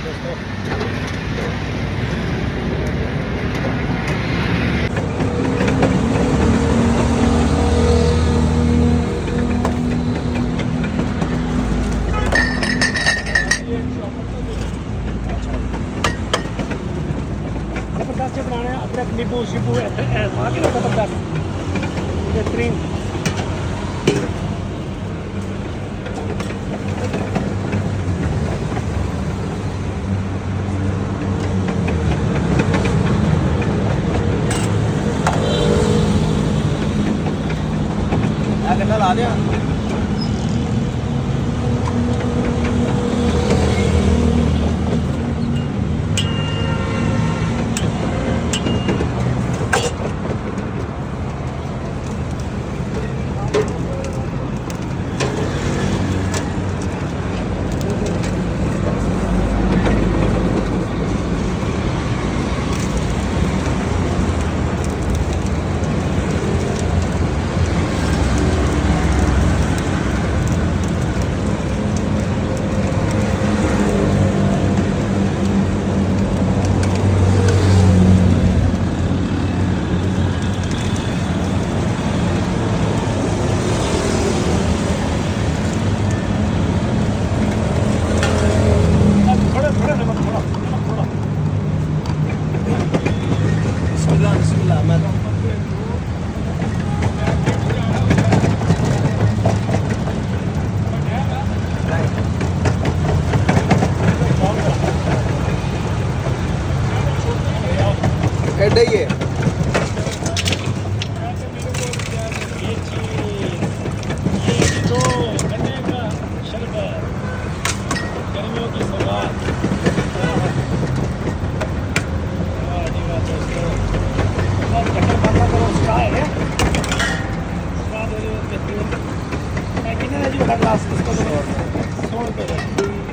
जबरदस्त बनाने अदरक नींबू शिबू आगे ना जबरदस्त बेहतरीन। गन्ना ला दिया एडा ही है। तो गन्ने का शरबत गर्मियों की सौगात। वाह जी वाह दोस्तों, बहुत ढक्कन बंद करो स्ट्रॉ है स्ट्रॉ दे रहे हो बेहतरीन। कितने जी बड़ा ग्लास इसको 100 रुपये।